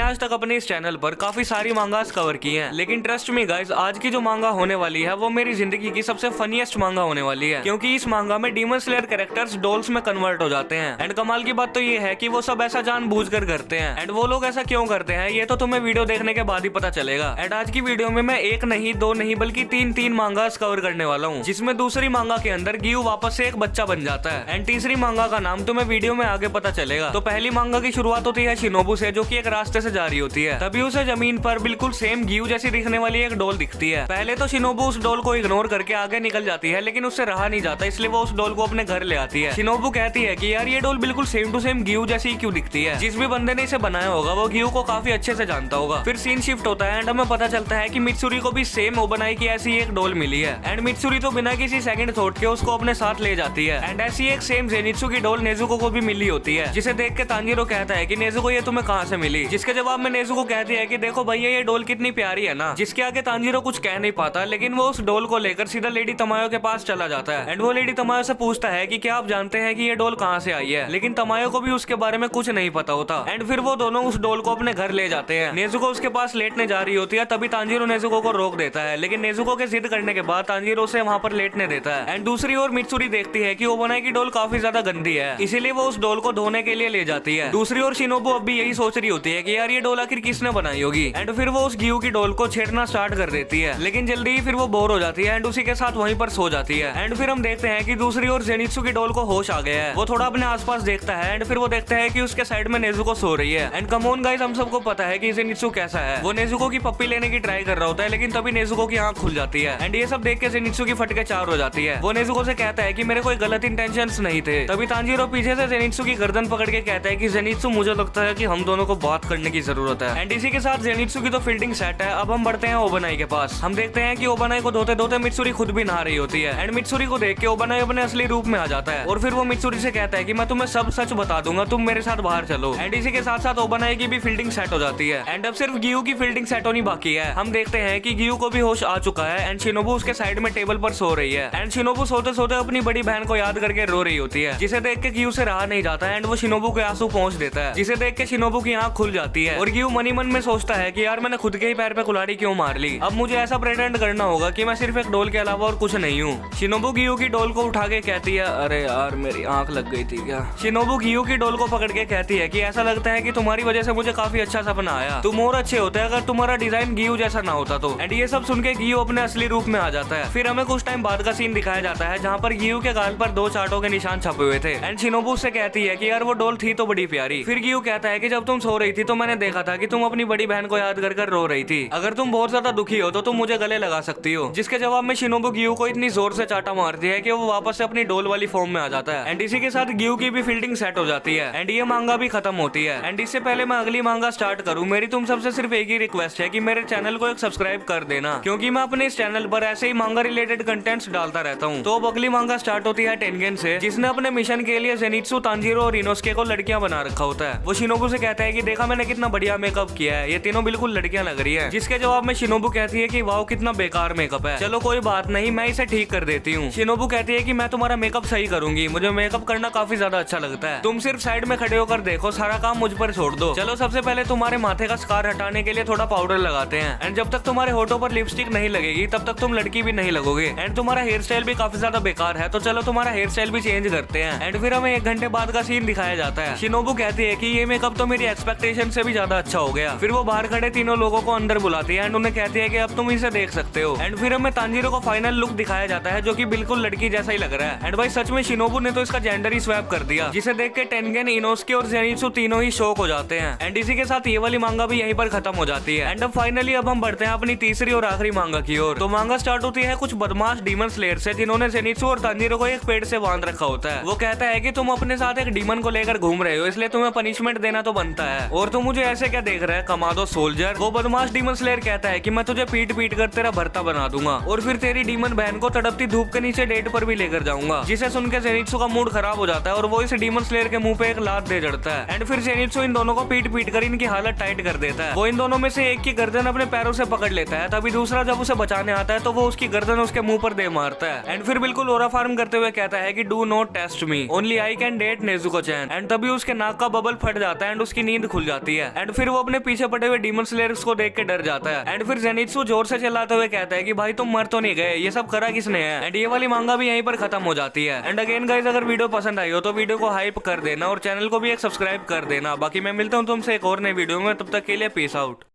आज तक अपने इस चैनल पर काफी सारी मांगास कवर की हैं, लेकिन ट्रस्ट मी गाइस, आज की जो मांगा होने वाली है वो मेरी जिंदगी की सबसे फनीएस्ट मांगा होने वाली है, क्योंकि इस मांगा में डीमन स्लेयर कैरेक्टर्स डॉल्स में कन्वर्ट हो जाते हैं। एंड कमाल की बात तो ये है कि वो सब ऐसा जानबूझकर करते हैं। एंड वो लोग ऐसा क्यों करते हैं ये तो तुम्हें वीडियो देखने के बाद ही पता चलेगा। एंड आज की वीडियो में मैं एक नहीं, दो नहीं, बल्कि तीन मांगास कवर करने वाला हूँ, जिसमें दूसरी मांगा के अंदर गियू वापस से एक बच्चा बन जाता है। एंड तीसरी मांगा का नाम तुम्हें वीडियो में आगे पता चलेगा। तो पहली मांगा की शुरुआत होती है शिनोबू से, जो कि एक रास्ते से जा रही होती है। तभी उसे जमीन पर बिल्कुल सेम गियू जैसी दिखने वाली एक डॉल दिखती है। पहले तो शिनोबू उस डॉल को इग्नोर करके आगे निकल जाती है, लेकिन उससे रहा नहीं जाता, इसलिए वो उस डॉल को अपने घर ले आती है। शिनोबू कहती है कि यार ये डॉल बिल्कुल सेम टू सेम गियू जैसी क्यों दिखती है। जिस भी बंदे ने इसे बनाया होगा वो गियू को काफी अच्छे से जानता होगा। फिर सीन शिफ्ट होता है एंड हमें पता चलता है कि मित्सुरी को भी सेम ओबनाई की ऐसी एक डॉल मिली है। एंड मित्सुरी तो बिना किसी सेकंड थॉट के उसको अपने साथ ले जाती है। एंड ऐसी एक सेम जेनित्सु की डॉल नेजुको को भी मिली होती है, जिसे देख के तांजीरो कहता है कि नेजुको ये तुम्हें कहाँ से मिली। जिसके जवाब में नेजुको कहती है कि देखो भैया ये डॉल कितनी प्यारी है ना। जिसके आगे तांजीरो कुछ कह नहीं पाता, लेकिन वो उस डॉल को लेकर सीधा लेडी तमायो के पास चला जाता है। एंड वो लेडी तमायो से पूछता है कि क्या आप जानते हैं कि ये डॉल कहाँ से आई है, लेकिन तमायो को भी उसके बारे में कुछ नहीं पता होता। एंड फिर वो दोनों उस डॉल को अपने घर ले जाते हैं। नेजुको उसके पास लेटने जा रही होती है, तभी तांजीरो नेजुको को रोक देता है, लेकिन नेजुको के जिद करने के बाद तांजीरो उसे वहाँ पर लेटने देता है। एंड दूसरी ओर मित्सुरी देखती है कि ओबनाई की डॉल काफी ज्यादा गंदी है, इसीलिए वो उस डॉल को धोने के लिए ले जाती है। दूसरी ओर शिनोबू अब भी यही सोच रही होती है कि यार ये डॉल आखिर किसने बनाई होगी। एंड फिर वो उस गियू की डॉल को छेड़ना स्टार्ट कर देती है, लेकिन जल्दी ही फिर वो बोर हो जाती है एंड उसी के साथ वहीं पर सो जाती है। एंड फिर हम देखते हैं कि दूसरी ओर जेनित्सु की डॉल को होश आ गया है। वो थोड़ा अपने आसपास देखता है एंड फिर वो देखता है कि उसके साइड में नेजुको सो रही है। एंड कम ऑन गाइस, हम सबको पता है कि जेनित्सु कैसा है। वो नेजुको की पप्पी लेने की ट्राई कर रहा होता है, लेकिन तभी नेजुको की आंख खुल जाती है। एंड ये सब देख के जेनित्सु की फटके चार हो जाती है। वो नेजुको से कहता है कि मेरे कोई गलत इंटेंशंस नहीं थे। तभी तांजीरो पीछे से जेनित्सु की गर्दन पकड़ के कहता है कि जेनित्सु, मुझे लगता है कि हम दोनों को बात करने की जरूरत है। एंड इसी के साथ जेनित्सु की तो फील्डिंग सेट है। अब हम बढ़ते हैं ओबनाई के पास। हम देखते हैं कि ओबनाई को धोते धोते मित्सुरी खुद भी नहा रही होती है। एंड मित्सुरी को देख के ओबनाई अपने असली रूप में आ जाता है और फिर वो मित्सुरी से कहता है कि मैं तुम्हें सब सच बता दूंगा, तुम मेरे साथ बाहर चलो। एंड इसी के साथ साथ ओबनाई की भी फील्डिंग सेट हो जाती है। एंड अब सिर्फ गियू की फील्डिंग सेट होनी बाकी है। हम देखते हैं कि गियू को भी होश आ चुका है एंड शिनोबू उसके साइड में टेबल पर सो रही है। एंड शिनोबू सोते सोते अपनी बड़ी बहन को याद करके रो रही होती है, जिसे देख के गियू से रहा नहीं जाता है एंड वो शिनोबू के आंसू पहुंच देता है, जिसे देख के शिनोबू की आंख खुल जाती है। और गियू मनी मन में सोचता है कि यार मैंने खुद के ही पैर पे कुल्हाड़ी क्यों मार ली। अब मुझे ऐसा प्रेटेंड करना होगा कि मैं सिर्फ एक डॉल के अलावा और कुछ नहीं हूँ। शिनोबू गियू की डॉल को उठा के कहती है, अरे यार मेरी आंख लग गई थी क्या। शिनोबू गियू की डॉल को पकड़ के कहती है कि ऐसा लगता है कि तुम्हारी वजह से मुझे काफी अच्छा सपना आया, तुम और अच्छे होते अगर तुम्हारा डिजाइन गियू जैसा ना होता तो। एंड ये सब सुन के गियू अपने असली रूप में आ जाता है। फिर हमें कुछ टाइम बाद का सीन दिखाया जाता है, जहाँ पर गियू के गाल पर 2 चांटों के निशान छपे हुए थे। एंड शिनोबू से कहती है कि यार वो डॉल थी तो बड़ी प्यारी। फिर गियू कहता है कि जब तुम सो रही थी तो मैंने देखा था कि तुम अपनी बड़ी बहन को याद कर रो रही थी। अगर तुम बहुत ज्यादा दुखी हो तो तुम मुझे गले लगा सकती हो। जिसके जवाब में शिनोबू गियू को इतनी जोर से चाटा मारती है कि वो वापस से अपनी डॉल वाली फॉर्म में आ जाता है। एंड इसी के साथ गियू की भी फील्डिंग सेट हो जाती है एंड ये मांगा भी खत्म होती है। एंड इससे पहले मैं अगली मांगा स्टार्ट करूं, मेरी तुम सबसे सिर्फ एक ही रिक्वेस्ट है कि मेरे चैनल को एक सब्सक्राइब कर देना, क्योंकि मैं अपने इस चैनल पर ऐसे ही मांगा रिलेटेड कंटेंट्स डालता रहता हूँ। तो अब अगली मांगा स्टार्ट होती है टेनगेन से, जिसने अपने मिशन के लिए जेनित्सु, तांजीरो और इनोस्के को लड़कियां बना रखा होता है। वो शिनोबू से कहता है कि देखा मैंने कितना बढ़िया मेकअप किया है, ये तीनों बिल्कुल लड़कियां लग रही है। जिसके जवाब में शिनोबू कहती है कि वाओ कितना बेकार मेकअप है, चलो कोई बात नहीं मैं इसे ठीक कर देती हूँ। शिनोबू कहती है कि मैं तुम्हारा मेकअप सही करूंगी, मुझे मेकअप करना काफी ज्यादा अच्छा लगता है, तुम सिर्फ साइड में खड़े होकर देखो, सारा काम मुझ पर छोड़ दो। चलो सबसे पहले तुम्हारे माथे का स्कार हटाने के लिए थोड़ा पाउडर लगाते हैं। एंड जब तक तुम्हारे होठों पर लिपस्टिक नहीं लगेगी तब तक तुम लड़की भी नहीं लगोगे। एंड तुम्हारा हेयर स्टाइल भी काफी ज्यादा बेकार है, तो चलो तुम्हारा हेयर स्टाइल भी चेंज करते हैं। एंड फिर हमें 1 घंटे बाद का सीन दिखाया जाता है। शिनोबू कहती है कि ये मेकअप तो मेरी एक्सपेक्टेशन से भी ज्यादा अच्छा हो गया। फिर वो बाहर खड़े तीनों लोगों को अंदर बुलाती है एंड उन्हें कहती है कि अब तुम इसे देख सकते हो। एंड फिर हमें तांजीरो को फाइनल लुक दिखाया जाता है, जो कि बिल्कुल लड़की जैसा ही लग रहा है। एंड भाई सच में शिनोबू ने तो इसका जेंडर ही स्वैप कर दिया, जिसे देख के टेनगेन, इनोस्के और जेनित्सु तीनों ही शॉक हो जाते हैं। एंड इसी के साथ ये वाली मांगा भी यहीं पर खत्म हो जाती है। एंड अब फाइनली अब हम बढ़ते हैं अपनी तीसरी और आखिरी मांगा की ओर। तो मांगा स्टार्ट होती है कुछ बदमाश डीमन स्लेयर से, जिन्होंने जेनित्सु और तांजीरो को एक पेड़ से बांध रखा होता है। वो कहता है कि तुम अपने साथ एक डीमन को लेकर घूम रहे हो, इसलिए तुम्हें पनिशमेंट देना तो बनता है, और तुम मुझे ऐसे क्या देख रहे हैं, कमा दो सोल्जर। वो बदमाश डीमन स्लेयर कहता है कि मैं तुझे पीट पीट कर तेरा भरता बना दूंगा और फिर तेरी डीमन बहन को तड़पती धूप के नीचे डेट पर भी लेकर जाऊंगा। जिसे सुनकर जेनित्सु का मूड खराब हो जाता है और वो इस डीमन स्लेयर के मुंह पे एक लात दे जड़ता है। एंड फिर जेनित्सु इन दोनों को पीट पीट कर इनकी हालत टाइट कर देता है। वो इन दोनों में से एक की गर्दन अपने पैरों से पकड़ लेता है, तभी दूसरा जब उसे बचाने आता है तो वो उसकी गर्दन उसके मुंह पर दे मारता है। एंड फिर बिल्कुल ओरा फार्म करते हुए कहता है कि do not test me, only I can date Nezuko chan. And तभी उसके नाक का बबल फट जाता है एंड उसकी नींद खुल जाती है। एंड फिर वो अपने पीछे पड़े हुए डीमन स्लेयर्स को देख के डर जाता है। एंड फिर जेनित्सु जोर से चिल्लाते हुए कहता है कि भाई तुम मर तो नहीं गए, ये सब करा किसने है। एंड ये वाली मांगा भी यहीं पर खत्म हो जाती है। एंड अगेन गाइस, अगर वीडियो पसंद आई हो तो वीडियो को हाइप कर देना और चैनल को भी एक सब्सक्राइब कर देना। बाकी मैं मिलता हूँ तुमसे एक और नई वीडियो में, तब तक के लिए पीस आउट।